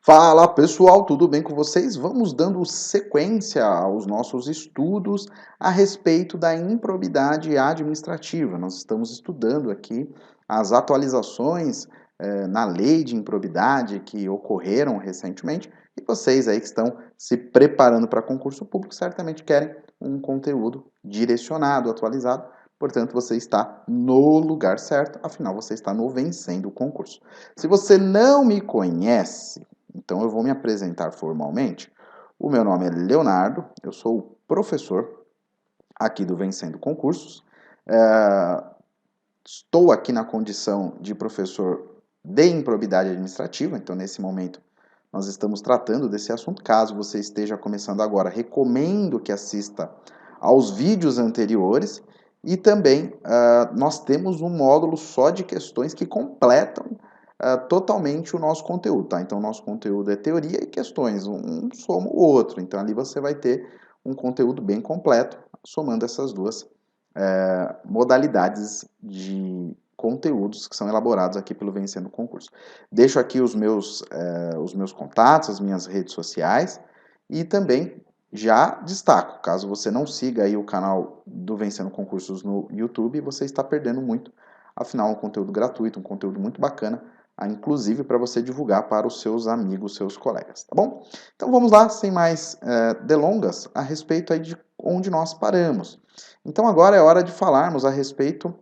Fala pessoal, tudo bem com vocês? Vamos dando sequência aos nossos estudos a respeito da improbidade administrativa. Nós estamos estudando aqui as atualizações na lei de improbidade que ocorreram recentemente e vocês aí que estão se preparando para concurso público certamente querem um conteúdo direcionado, atualizado. Portanto, você está no lugar certo, afinal você está no Vencendo o Concurso. Se você não me conhece, então eu vou me apresentar formalmente. O meu nome é Leonardo, eu sou professor aqui do Vencendo Concursos. Estou aqui na condição de professor de improbidade administrativa, então nesse momento nós estamos tratando desse assunto. Caso você esteja começando agora, recomendo que assista aos vídeos anteriores e também nós temos um módulo só de questões que completam totalmente o nosso conteúdo, tá? Então, nosso conteúdo é teoria e questões, um soma o outro. Então, ali você vai ter um conteúdo bem completo, somando essas duas modalidades de conteúdos que são elaborados aqui pelo Vencendo o Concurso. Deixo aqui os meus contatos, as minhas redes sociais e também já destaco, caso você não siga aí o canal do Vencendo Concursos no YouTube, você está perdendo muito. Afinal, é um conteúdo gratuito, um conteúdo muito bacana, inclusive para você divulgar para os seus amigos, seus colegas, tá bom? Então vamos lá, sem mais delongas, a respeito aí de onde nós paramos. Então agora é hora de falarmos a respeito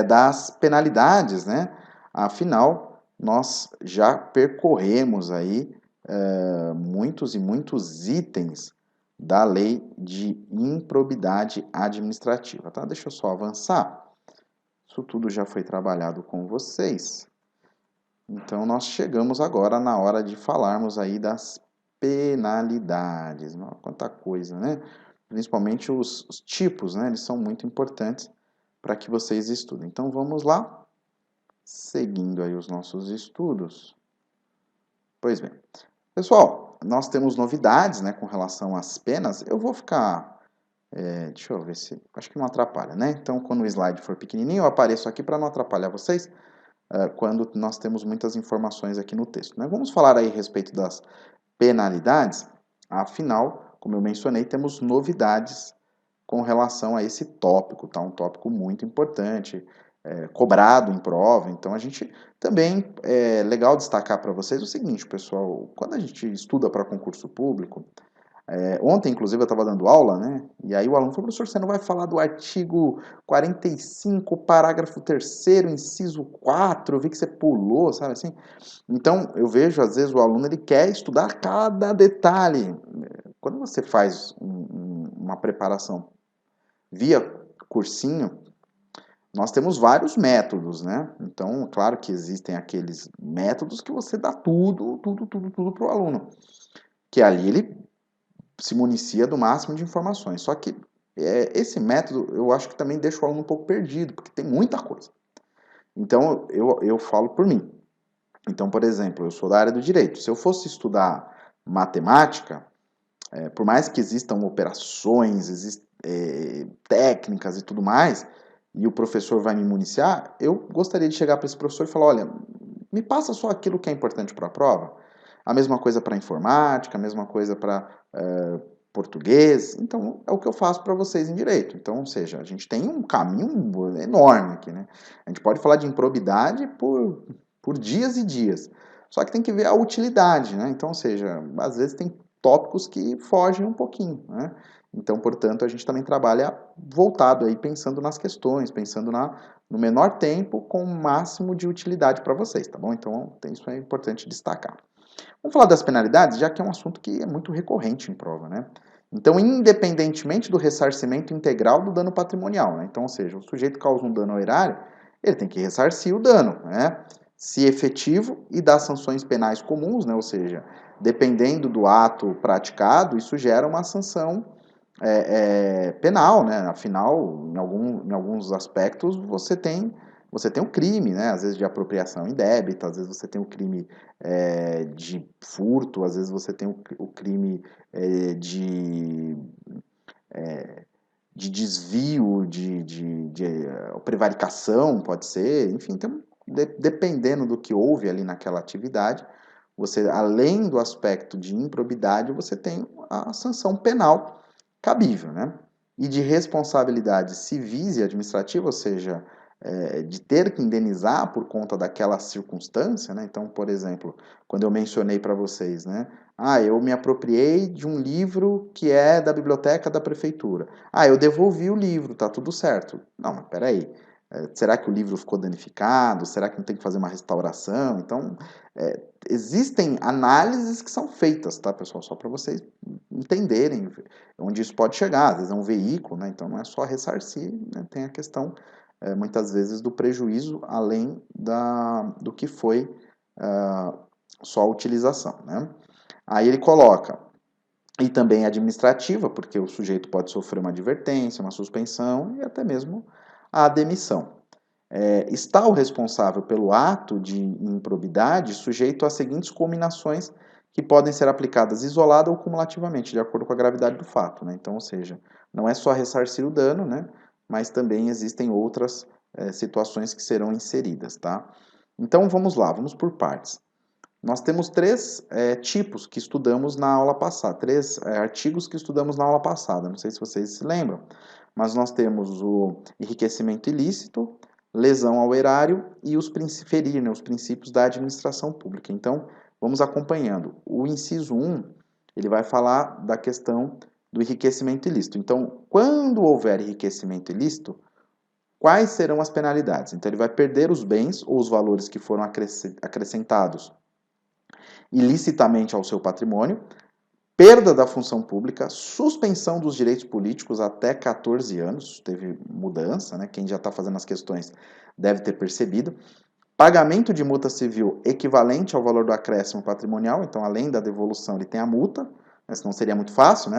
das penalidades, né? Afinal, nós já percorremos aí muitos e muitos itens da lei de improbidade administrativa, tá? Deixa eu só avançar. Isso tudo já foi trabalhado com vocês. Então, nós chegamos agora na hora de falarmos aí das penalidades. Quanta coisa, né? Principalmente os tipos, né? Eles são muito importantes para que vocês estudem. Então, vamos lá, seguindo aí os nossos estudos. Pois bem, pessoal, nós temos novidades, né, com relação às penas. Eu vou ficar, deixa eu ver se, acho que não atrapalha, né? Então, quando o slide for pequenininho, eu apareço aqui para não atrapalhar vocês, quando nós temos muitas informações aqui no texto, né? Vamos falar aí a respeito das penalidades. Afinal, como eu mencionei, temos novidades com relação a esse tópico, tá? Um tópico muito importante, cobrado em prova. Então, a gente também é legal destacar para vocês o seguinte, pessoal: quando a gente estuda para concurso público, ontem, inclusive, eu estava dando aula, né? E aí o aluno falou: professor, você não vai falar do artigo 45, parágrafo 3º, inciso 4, eu vi que você pulou, sabe assim? Então, eu vejo, às vezes, o aluno ele quer estudar cada detalhe. Quando você faz uma preparação via cursinho, nós temos vários métodos, né? Então, claro que existem aqueles métodos que você dá tudo para o aluno, que ali ele se municia do máximo de informações. Só que esse método eu acho que também deixa o aluno um pouco perdido, porque tem muita coisa. Então, eu falo por mim. Então, por exemplo, eu sou da área do direito. Se eu fosse estudar matemática, por mais que existam operações, técnicas e tudo mais, e o professor vai me municiar, eu gostaria de chegar para esse professor e falar: olha, me passa só aquilo que é importante para a prova. A mesma coisa para informática, a mesma coisa para português. Então, é o que eu faço para vocês em direito. Então, ou seja, a gente tem um caminho enorme aqui, né? A gente pode falar de improbidade por dias e dias. Só que tem que ver a utilidade, né? Então, ou seja, às vezes tem tópicos que fogem um pouquinho, né? Então, portanto, a gente também trabalha voltado aí, pensando nas questões, pensando no menor tempo, com o máximo de utilidade para vocês, tá bom? Então, isso é importante destacar. Vamos falar das penalidades, já que é um assunto que é muito recorrente em prova, né? Então, independentemente do ressarcimento integral do dano patrimonial, né? Então, ou seja, o sujeito causa um dano ao erário, ele tem que ressarcir o dano, né? Se efetivo e das sanções penais comuns, né? Ou seja, dependendo do ato praticado, isso gera uma sanção penal, né? Afinal, em alguns aspectos, você tem o crime, né? Às vezes de apropriação indébita, às vezes você tem o crime de furto, às vezes você tem o crime de desvio, de prevaricação, pode ser, enfim, então, dependendo do que houve ali naquela atividade, você, além do aspecto de improbidade, você tem a sanção penal cabível, né? E de responsabilidade civis e administrativa, ou seja, de ter que indenizar por conta daquela circunstância, né? Então, por exemplo, quando eu mencionei para vocês, né? Ah, eu me apropriei de um livro que é da biblioteca da prefeitura. Ah, eu devolvi o livro, tá tudo certo. Não, mas peraí. Será que o livro ficou danificado? Será que não tem que fazer uma restauração? Então, existem análises que são feitas, tá, pessoal? Só para vocês entenderem onde isso pode chegar. Às vezes é um veículo, né? Então não é só ressarcir, né? Tem a questão, muitas vezes, do prejuízo além do que foi só a utilização, né? Aí ele coloca, e também administrativa, porque o sujeito pode sofrer uma advertência, uma suspensão e até mesmo a demissão. Está o responsável pelo ato de improbidade sujeito às seguintes combinações que podem ser aplicadas isolada ou cumulativamente, de acordo com a gravidade do fato, né? Então, ou seja, não é só ressarcir o dano, né? Mas também existem outras situações que serão inseridas, tá? Então, vamos lá, vamos por partes. Nós temos três tipos que estudamos na aula passada, três artigos que estudamos na aula passada, não sei se vocês se lembram, mas nós temos o enriquecimento ilícito, lesão ao erário e ferir, né, os princípios da administração pública. Então, vamos acompanhando. O inciso 1, ele vai falar da questão do enriquecimento ilícito. Então, quando houver enriquecimento ilícito, quais serão as penalidades? Então, ele vai perder os bens ou os valores que foram acrescentados ilicitamente ao seu patrimônio, perda da função pública, suspensão dos direitos políticos até 14 anos, teve mudança, né? Quem já está fazendo as questões deve ter percebido, pagamento de multa civil equivalente ao valor do acréscimo patrimonial, então além da devolução ele tem a multa, né? Senão seria muito fácil, né?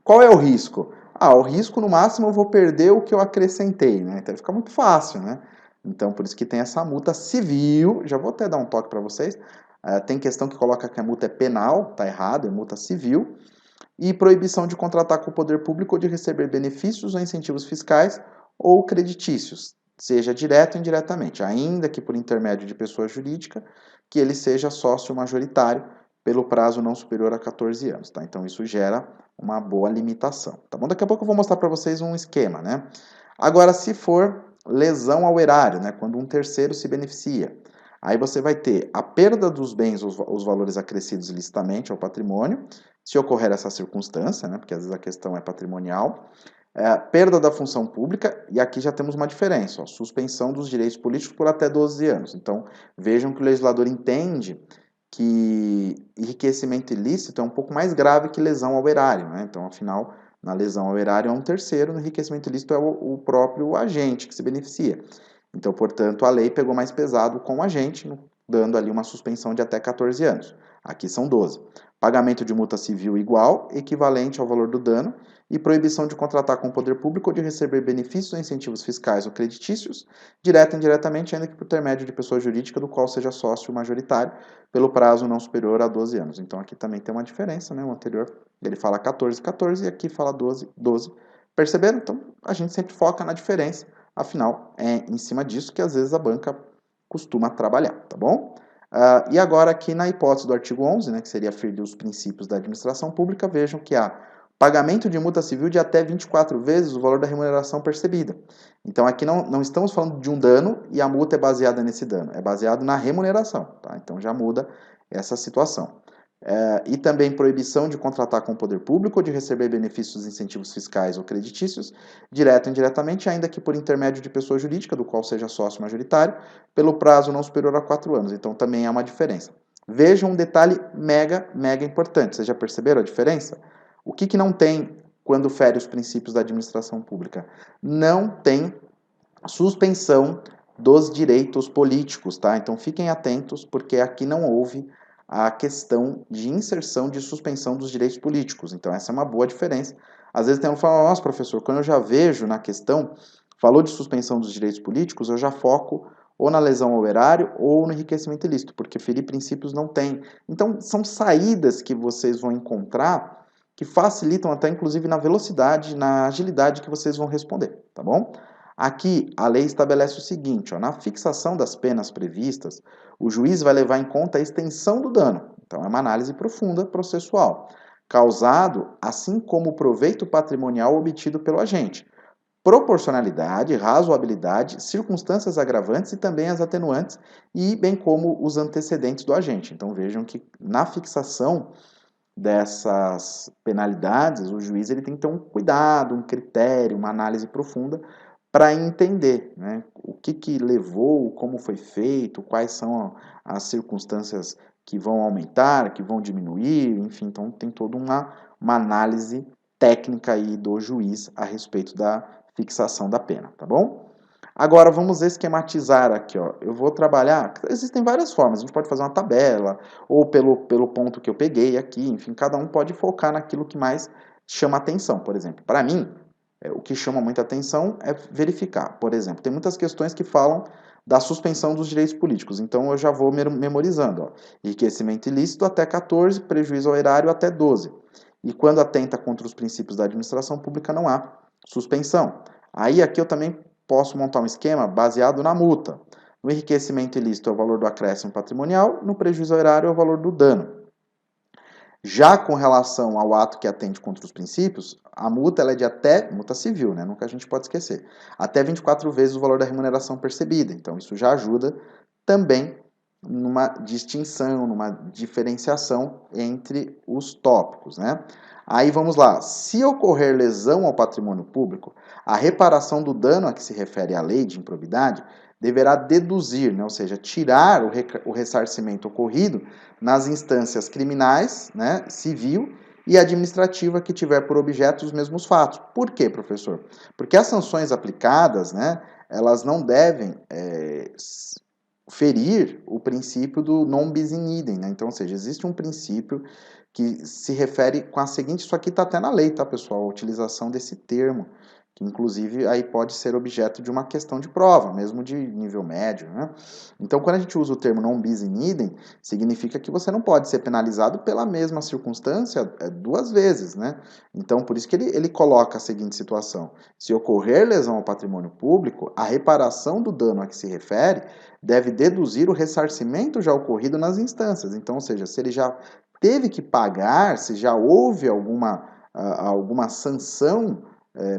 Qual é o risco? O risco no máximo eu vou perder o que eu acrescentei, né? Então fica muito fácil, né? Então por isso que tem essa multa civil, já vou até dar um toque para vocês, tem questão que coloca que a multa é penal, tá errado, é multa civil, e proibição de contratar com o poder público ou de receber benefícios ou incentivos fiscais ou creditícios, seja direto ou indiretamente, ainda que por intermédio de pessoa jurídica, que ele seja sócio majoritário pelo prazo não superior a 14 anos, tá? Então isso gera uma boa limitação, tá bom? Daqui a pouco eu vou mostrar para vocês um esquema, né? Agora, se for lesão ao erário, né, quando um terceiro se beneficia, aí você vai ter a perda dos bens, os valores acrescidos ilicitamente ao patrimônio, se ocorrer essa circunstância, né, porque às vezes a questão é patrimonial, perda da função pública, e aqui já temos uma diferença, ó, suspensão dos direitos políticos por até 12 anos. Então, vejam que o legislador entende que enriquecimento ilícito é um pouco mais grave que lesão ao erário, né? Então, afinal, na lesão ao erário é um terceiro, no enriquecimento ilícito é o próprio agente que se beneficia. Então, portanto, a lei pegou mais pesado com o agente, dando ali uma suspensão de até 14 anos. Aqui são 12. Pagamento de multa civil igual, equivalente ao valor do dano, e proibição de contratar com o poder público ou de receber benefícios ou incentivos fiscais ou creditícios, direta ou indiretamente, ainda que por intermédio de pessoa jurídica do qual seja sócio majoritário, pelo prazo não superior a 12 anos. Então, aqui também tem uma diferença, né? O anterior, ele fala 14, 14, e aqui fala 12, 12. Perceberam? Então, a gente sempre foca na diferença. Afinal, é em cima disso que às vezes a banca costuma trabalhar, tá bom? E agora aqui na hipótese do artigo 11, né, que seria ferir os princípios da administração pública, vejam que há pagamento de multa civil de até 24 vezes o valor da remuneração percebida. Então aqui não estamos falando de um dano e a multa é baseada nesse dano, é baseado na remuneração, tá? Então já muda essa situação. E também proibição de contratar com o poder público ou de receber benefícios, incentivos fiscais ou creditícios, direto ou indiretamente, ainda que por intermédio de pessoa jurídica, do qual seja sócio majoritário, pelo prazo não superior a 4 anos. Então também há uma diferença. Vejam um detalhe mega, mega importante. Vocês já perceberam a diferença? O que não tem quando fere os princípios da administração pública? Não tem suspensão dos direitos políticos, tá? Então fiquem atentos, porque aqui não houve a questão de inserção de suspensão dos direitos políticos. Então essa é uma boa diferença. Às vezes tem um que fala, nossa, professor, quando eu já vejo na questão, falou de suspensão dos direitos políticos, eu já foco ou na lesão ao erário ou no enriquecimento ilícito, porque ferir princípios não tem. Então são saídas que vocês vão encontrar que facilitam até inclusive na velocidade, na agilidade que vocês vão responder, tá bom? Aqui, a lei estabelece o seguinte, ó, na fixação das penas previstas, o juiz vai levar em conta a extensão do dano. Então, é uma análise profunda processual, causado, assim como o proveito patrimonial obtido pelo agente, proporcionalidade, razoabilidade, circunstâncias agravantes e também as atenuantes, e bem como os antecedentes do agente. Então, vejam que na fixação dessas penalidades, o juiz ele tem que ter um cuidado, um critério, uma análise profunda para entender, né, o que levou, como foi feito, quais são as circunstâncias que vão aumentar, que vão diminuir, enfim, então tem toda uma análise técnica aí do juiz a respeito da fixação da pena, tá bom? Agora vamos esquematizar aqui, ó. Eu vou trabalhar, existem várias formas, a gente pode fazer uma tabela, ou pelo ponto que eu peguei aqui, enfim, cada um pode focar naquilo que mais chama atenção. Por exemplo, para mim, o que chama muita atenção é verificar. Por exemplo, tem muitas questões que falam da suspensão dos direitos políticos, então eu já vou memorizando, ó. Enriquecimento ilícito até 14, prejuízo ao erário até 12. E quando atenta contra os princípios da administração pública, não há suspensão. Aí aqui eu também posso montar um esquema baseado na multa. No enriquecimento ilícito é o valor do acréscimo patrimonial, no prejuízo ao erário é o valor do dano. Já com relação ao ato que atende contra os princípios, a multa ela é de até, multa civil, né? Nunca a gente pode esquecer, até 24 vezes o valor da remuneração percebida. Então isso já ajuda também numa distinção, numa diferenciação entre os tópicos, né? Aí vamos lá, se ocorrer lesão ao patrimônio público, a reparação do dano a que se refere a lei de improbidade deverá deduzir, né? Ou seja, tirar o ressarcimento ocorrido nas instâncias criminais, né, civil e administrativa que tiver por objeto os mesmos fatos. Por quê, professor? Porque as sanções aplicadas, né, elas não devem ferir o princípio do non bis in idem, né? Então, ou seja, existe um princípio que se refere com a seguinte, isso aqui está até na lei, tá, pessoal? A utilização desse termo, que inclusive aí pode ser objeto de uma questão de prova, mesmo de nível médio, né? Então, quando a gente usa o termo non bis in idem, significa que você não pode ser penalizado pela mesma circunstância duas vezes, né? Então, por isso que ele coloca a seguinte situação: se ocorrer lesão ao patrimônio público, a reparação do dano a que se refere deve deduzir o ressarcimento já ocorrido nas instâncias. Então, ou seja, se ele já teve que pagar, se já houve alguma sanção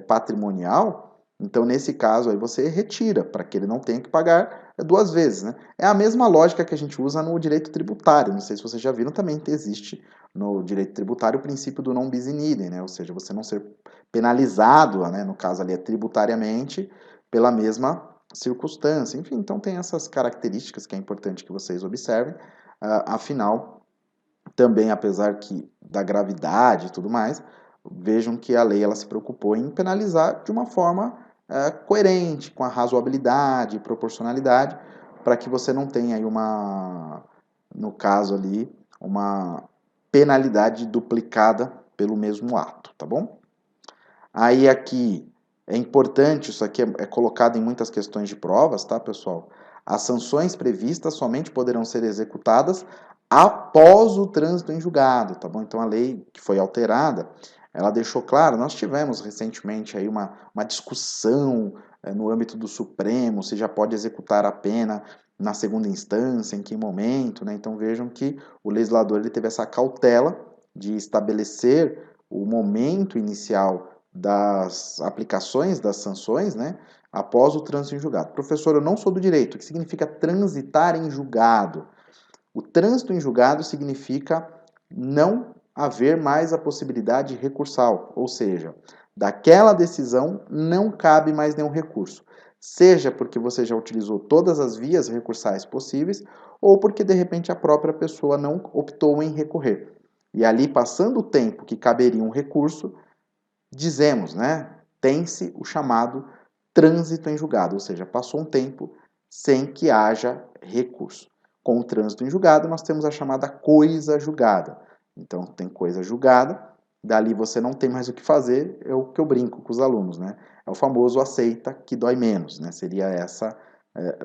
patrimonial, então nesse caso aí você retira, para que ele não tenha que pagar duas vezes, né? É a mesma lógica que a gente usa no direito tributário, não sei se vocês já viram, também existe no direito tributário o princípio do non bis in idem, né? Ou seja, você não ser penalizado, né? No caso ali é tributariamente, pela mesma circunstância. Enfim, então tem essas características que é importante que vocês observem. Afinal, também, apesar que da gravidade e tudo mais, vejam que a lei ela se preocupou em penalizar de uma forma coerente, com a razoabilidade e proporcionalidade, para que você não tenha aí no caso ali, uma penalidade duplicada pelo mesmo ato, tá bom? Aí aqui é importante, isso aqui é colocado em muitas questões de provas, tá, pessoal? As sanções previstas somente poderão ser executadas após o trânsito em julgado, tá bom? Então a lei que foi alterada, ela deixou claro, nós tivemos recentemente aí uma discussão no âmbito do Supremo, se já pode executar a pena na segunda instância, em que momento, né? Então vejam que o legislador ele teve essa cautela de estabelecer o momento inicial das aplicações das sanções, né, após o trânsito em julgado. Professor, eu não sou do direito. O que significa transitar em julgado? O trânsito em julgado significa não haver mais a possibilidade recursal, ou seja, daquela decisão não cabe mais nenhum recurso, seja porque você já utilizou todas as vias recursais possíveis ou porque de repente a própria pessoa não optou em recorrer. E ali, passando o tempo que caberia um recurso, dizemos, né, tem-se o chamado trânsito em julgado, ou seja, passou um tempo sem que haja recurso. Com o trânsito em julgado, nós temos a chamada coisa julgada. Então, tem coisa julgada, dali você não tem mais o que fazer, é o que eu brinco com os alunos, né? É o famoso aceita que dói menos, né? Seria essa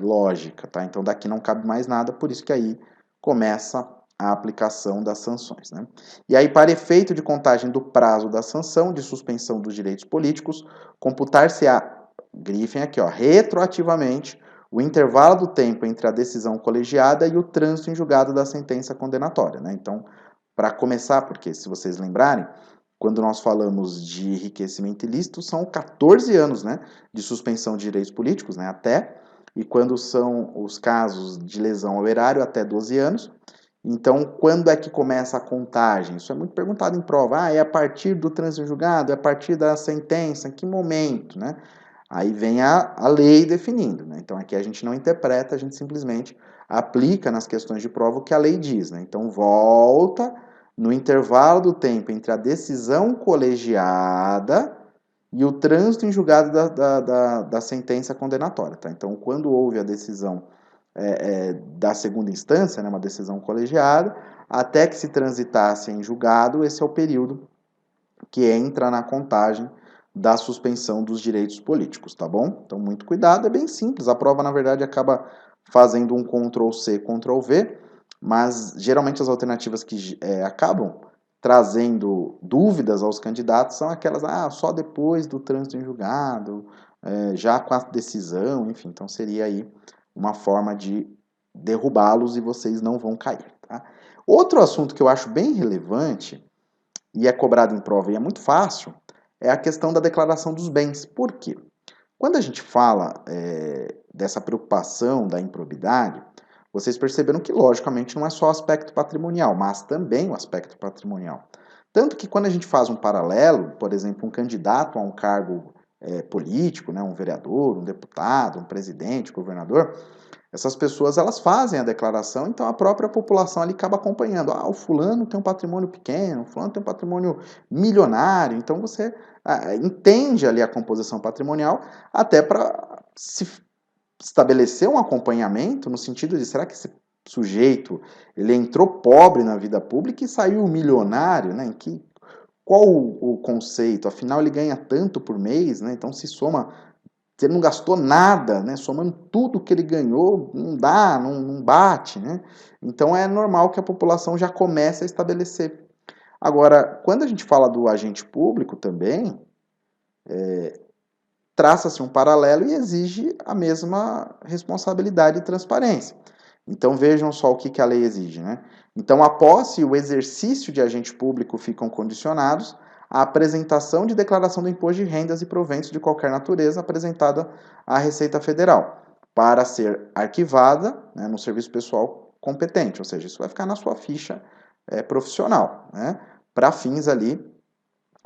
lógica, tá? Então, daqui não cabe mais nada, por isso que aí começa a aplicação das sanções, né? E aí, para efeito de contagem do prazo da sanção de suspensão dos direitos políticos, computar-se-á grifem aqui, ó, retroativamente, o intervalo do tempo entre a decisão colegiada e o trânsito em julgado da sentença condenatória, né? Então, para começar, porque se vocês lembrarem, quando nós falamos de enriquecimento ilícito, são 14 anos, né, de suspensão de direitos políticos, né, até, e quando são os casos de lesão ao erário, até 12 anos. Então, quando é que começa a contagem? Isso é muito perguntado em prova. Ah, é a partir do trânsito em julgado? É a partir da sentença? Em que momento, né? Aí vem a lei definindo, né? Então, aqui a gente não interpreta, a gente simplesmente aplica nas questões de prova o que a lei diz, né? Então, volta no intervalo do tempo entre a decisão colegiada e o trânsito em julgado da sentença condenatória, tá? Então, quando houve a decisão da segunda instância, né, uma decisão colegiada, até que se transitasse em julgado, esse é o período que entra na contagem da suspensão dos direitos políticos, tá bom? Então, muito cuidado, é bem simples. A prova, na verdade, acaba fazendo um Ctrl+C, Ctrl+V, mas geralmente as alternativas que acabam trazendo dúvidas aos candidatos são aquelas, só depois do trânsito em julgado, já com a decisão, enfim, então seria aí uma forma de derrubá-los e vocês não vão cair, tá? Outro assunto que eu acho bem relevante e é cobrado em prova e é muito fácil é a questão da declaração dos bens. Por quê? Quando a gente fala dessa preocupação da improbidade, vocês perceberam que, logicamente, não é só o aspecto patrimonial, mas também o aspecto patrimonial. Tanto que quando a gente faz um paralelo, por exemplo, um candidato a um cargo político, né, um vereador, um deputado, um presidente, governador, essas pessoas elas fazem a declaração, então a própria população ali acaba acompanhando. O fulano tem um patrimônio pequeno, o fulano tem um patrimônio milionário, então você entende ali a composição patrimonial até para se estabelecer um acompanhamento no sentido de será que esse sujeito ele entrou pobre na vida pública e saiu milionário, né? Qual o conceito? Afinal ele ganha tanto por mês, né? Então se soma se ele não gastou nada, né? Somando tudo que ele ganhou, não dá, não bate, né? Então é normal que a população já comece a estabelecer. Agora, quando a gente fala do agente público também, traça-se um paralelo e exige a mesma responsabilidade e transparência. Então vejam só o que a lei exige, né? Então a posse e o exercício de agente público ficam condicionados à apresentação de declaração do imposto de rendas e proventos de qualquer natureza apresentada à Receita Federal, para ser arquivada, né, no serviço pessoal competente, ou seja, isso vai ficar na sua ficha profissional, né, para fins ali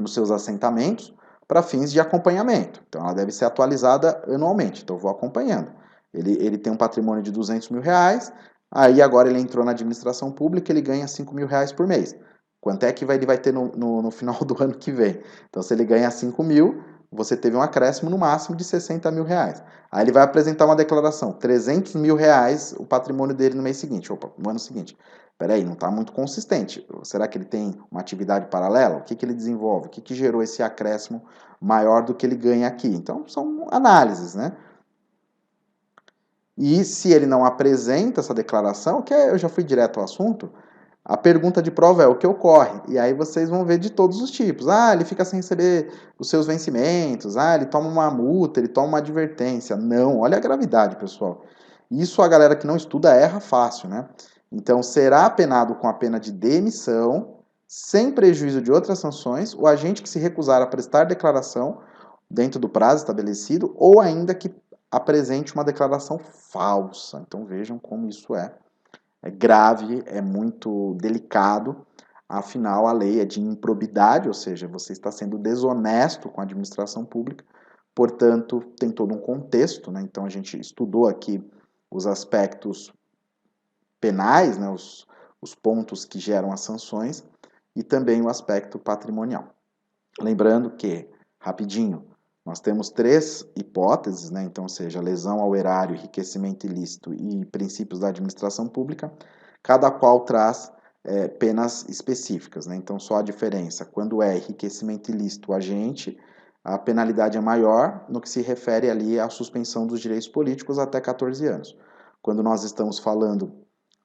nos seus assentamentos, para fins de acompanhamento. Então ela deve ser atualizada anualmente, então eu vou acompanhando. Ele tem um patrimônio de R$ 200.000, aí agora ele entrou na administração pública, ele ganha R$ 5.000 por mês. Quanto é que ele vai ter no final do ano que vem? Então, se ele ganha 5 mil, você teve um acréscimo no máximo de R$ 60.000. Aí ele vai apresentar uma declaração, R$ 300.000 o patrimônio dele no mês seguinte, no ano seguinte. Peraí, não está muito consistente. Será que ele tem uma atividade paralela? O que ele desenvolve? O que gerou esse acréscimo maior do que ele ganha aqui? Então, são análises, né? E se ele não apresenta essa declaração, que eu já fui direto ao assunto, a pergunta de prova é o que ocorre. E aí vocês vão ver de todos os tipos. Ele fica sem receber os seus vencimentos. Ele toma uma multa, ele toma uma advertência. Não, olha a gravidade, pessoal. Isso a galera que não estuda erra fácil, né? Então, será penado com a pena de demissão, sem prejuízo de outras sanções, o agente que se recusar a prestar declaração dentro do prazo estabelecido ou ainda que apresente uma declaração falsa. Então, vejam como isso é grave, é muito delicado. Afinal, a lei é de improbidade, ou seja, você está sendo desonesto com a administração pública, portanto, tem todo um contexto, né? Então, a gente estudou aqui os aspectos penais, né? Os pontos que geram as sanções, e também o aspecto patrimonial. Lembrando que, rapidinho, nós temos 3 hipóteses, né? Então, ou seja, lesão ao erário, enriquecimento ilícito e princípios da administração pública, cada qual traz penas específicas, né? Então, só a diferença, quando é enriquecimento ilícito o agente, a penalidade é maior no que se refere ali à suspensão dos direitos políticos até 14 anos. Quando nós estamos falando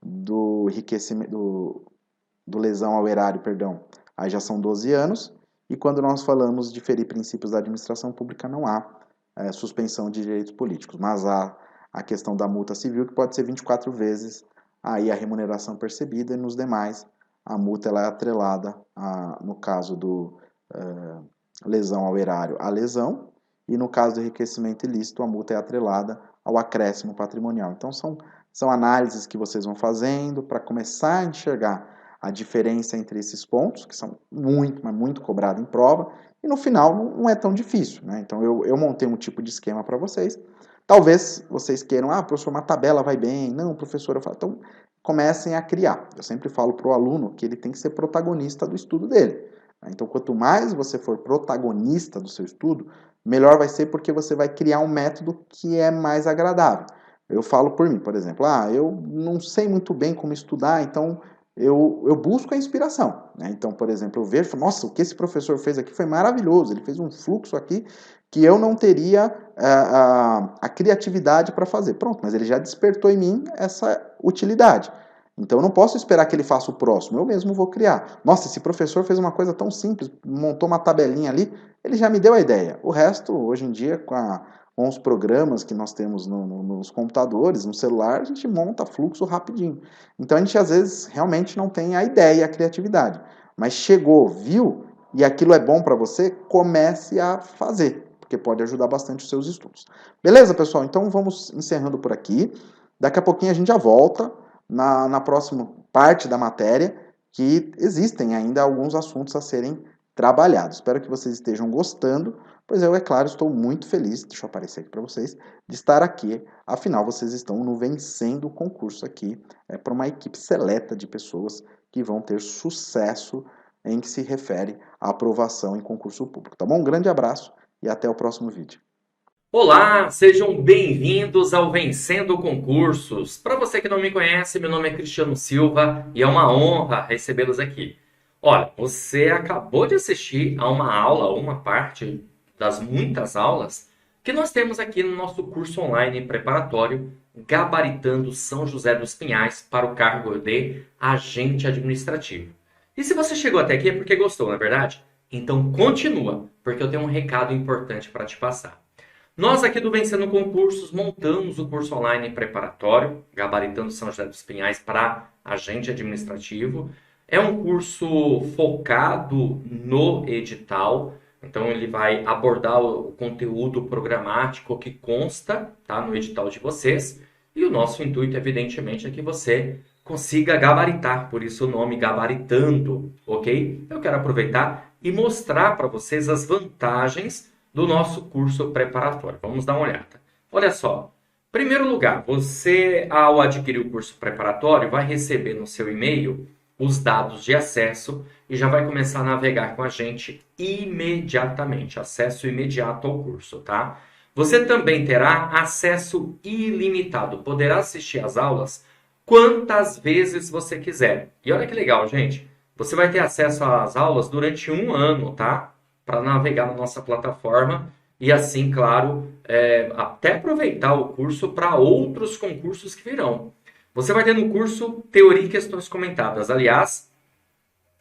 do enriquecimento, do lesão ao erário, perdão, aí já são 12 anos, e quando nós falamos de ferir princípios da administração pública, não há suspensão de direitos políticos. Mas há a questão da multa civil, que pode ser 24 vezes aí a remuneração percebida, e nos demais a multa ela é atrelada, no caso do lesão ao erário, à lesão, e no caso do enriquecimento ilícito, a multa é atrelada ao acréscimo patrimonial. Então, são análises que vocês vão fazendo para começar a enxergar a diferença entre esses pontos, que são muito, mas muito cobrados em prova, e no final não é tão difícil, né? Então, eu montei um tipo de esquema para vocês. Talvez vocês queiram, professor, uma tabela vai bem. Não, professor, eu falo, então comecem a criar. Eu sempre falo para o aluno que ele tem que ser protagonista do estudo dele. Então, quanto mais você for protagonista do seu estudo, melhor vai ser, porque você vai criar um método que é mais agradável. Eu falo por mim, por exemplo, eu não sei muito bem como estudar, então eu busco a inspiração, né? Então, por exemplo, eu vejo, nossa, o que esse professor fez aqui foi maravilhoso, ele fez um fluxo aqui que eu não teria a criatividade para fazer. Pronto, mas ele já despertou em mim essa utilidade. Então, eu não posso esperar que ele faça o próximo, eu mesmo vou criar. Nossa, esse professor fez uma coisa tão simples, montou uma tabelinha ali, ele já me deu a ideia. O resto, hoje em dia, com os programas que nós temos nos computadores, no celular, a gente monta fluxo rapidinho. Então, a gente, às vezes, realmente não tem a ideia, a criatividade. Mas chegou, viu, e aquilo é bom para você, comece a fazer, porque pode ajudar bastante os seus estudos. Beleza, pessoal? Então, vamos encerrando por aqui. Daqui a pouquinho a gente já volta na próxima parte da matéria, que existem ainda alguns assuntos a serem trabalhados. Espero que vocês estejam gostando, pois eu, é claro, estou muito feliz, deixa eu aparecer aqui para vocês, de estar aqui. Afinal, vocês estão no Vencendo o Concurso aqui, para uma equipe seleta de pessoas que vão ter sucesso em que se refere à aprovação em concurso público. Tá bom? Um grande abraço e até o próximo vídeo. Olá, sejam bem-vindos ao Vencendo Concursos. Para você que não me conhece, meu nome é Cristiano Silva e é uma honra recebê-los aqui. Olha, você acabou de assistir a uma aula, uma parte das muitas aulas que nós temos aqui no nosso curso online preparatório Gabaritando São José dos Pinhais para o cargo de agente administrativo. E se você chegou até aqui é porque gostou, não é verdade? Então continua, porque eu tenho um recado importante para te passar. Nós aqui do Vencendo Concursos montamos o curso online preparatório, Gabaritando São José dos Pinhais para agente administrativo. É um curso focado no edital, então ele vai abordar o conteúdo programático que consta, tá, no edital de vocês. E o nosso intuito, evidentemente, é que você consiga gabaritar, por isso o nome Gabaritando, ok? Eu quero aproveitar e mostrar para vocês as vantagens do nosso curso preparatório. Vamos dar uma olhada. Olha só. Em primeiro lugar, você, ao adquirir o curso preparatório, vai receber no seu e-mail os dados de acesso e já vai começar a navegar com a gente imediatamente. Acesso imediato ao curso, tá? Você também terá acesso ilimitado. Poderá assistir às aulas quantas vezes você quiser. E olha que legal, gente. Você vai ter acesso às aulas durante um ano, tá? Para navegar na nossa plataforma e assim, claro, até aproveitar o curso para outros concursos que virão. Você vai ter no curso Teoria e Questões Comentadas. Aliás,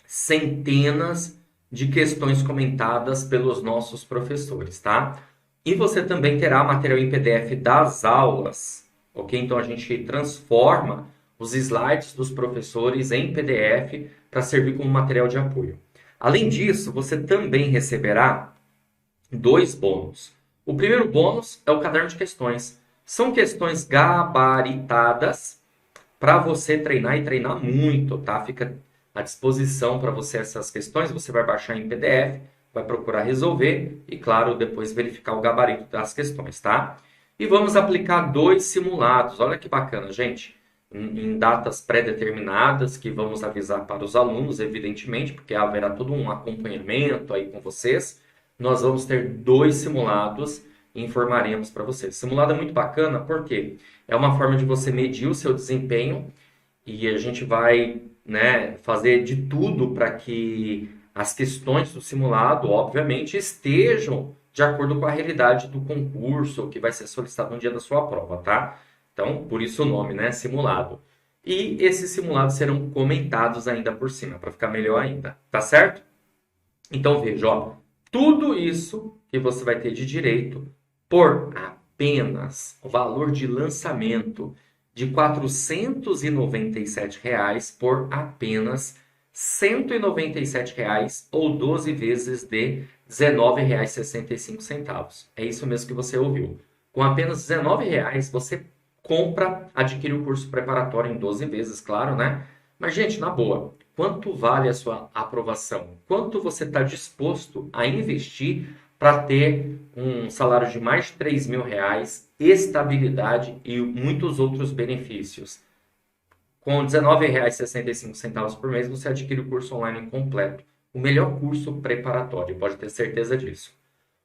centenas de questões comentadas pelos nossos professores, tá? E você também terá material em PDF das aulas, ok? Então a gente transforma os slides dos professores em PDF para servir como material de apoio. Além disso, você também receberá 2 bônus. O primeiro bônus é o caderno de questões. São questões gabaritadas para você treinar e treinar muito, tá? Fica à disposição para você essas questões. Você vai baixar em PDF, vai procurar resolver e, claro, depois verificar o gabarito das questões, tá? E vamos aplicar 2 simulados. Olha que bacana, gente. Em datas pré-determinadas, que vamos avisar para os alunos, evidentemente, porque haverá todo um acompanhamento aí com vocês. Nós vamos ter 2 simulados e informaremos para vocês. Simulado é muito bacana porque é uma forma de você medir o seu desempenho e a gente vai, né, fazer de tudo para que as questões do simulado, obviamente, estejam de acordo com a realidade do concurso que vai ser solicitado no dia da sua prova, tá? Então, por isso o nome, né? Simulado. E esses simulados serão comentados ainda por cima, para ficar melhor ainda. Tá certo? Então, veja, ó. Tudo isso que você vai ter de direito por apenas o valor de lançamento de R$ 497 por apenas R$ 197 ou 12 vezes de R$ 19,65. É isso mesmo que você ouviu. Com apenas R$ 19 você compra, adquire o curso preparatório em 12 vezes, claro, né? Mas, gente, na boa, quanto vale a sua aprovação? Quanto você está disposto a investir para ter um salário de mais de R$ 3.000, estabilidade e muitos outros benefícios? Com R$ 19,65 por mês, você adquire o curso online completo, o melhor curso preparatório, pode ter certeza disso.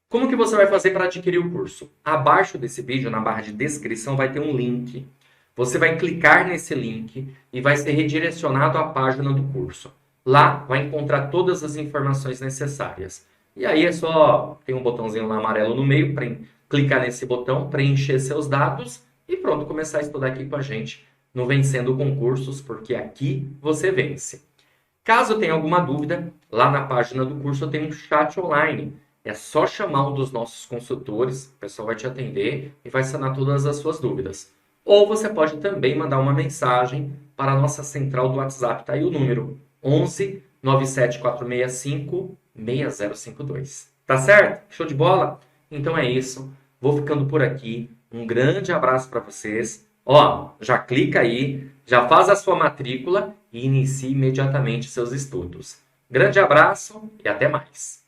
Como que você vai fazer para adquirir o curso? Abaixo desse vídeo, na barra de descrição, vai ter um link. Você vai clicar nesse link e vai ser redirecionado à página do curso. Lá vai encontrar todas as informações necessárias. E aí é só, tem um botãozinho lá amarelo no meio, para clicar nesse botão, preencher seus dados e pronto, começar a estudar aqui com a gente no Vencendo Concursos, porque aqui você vence. Caso tenha alguma dúvida, lá na página do curso eu tenho um chat online. É só chamar um dos nossos consultores, o pessoal vai te atender e vai sanar todas as suas dúvidas. Ou você pode também mandar uma mensagem para a nossa central do WhatsApp, está aí o número 11 97465 6052. Tá certo? Show de bola? Então é isso. Vou ficando por aqui. Um grande abraço para vocês. Ó, já clica aí, já faz a sua matrícula e inicie imediatamente seus estudos. Grande abraço e até mais.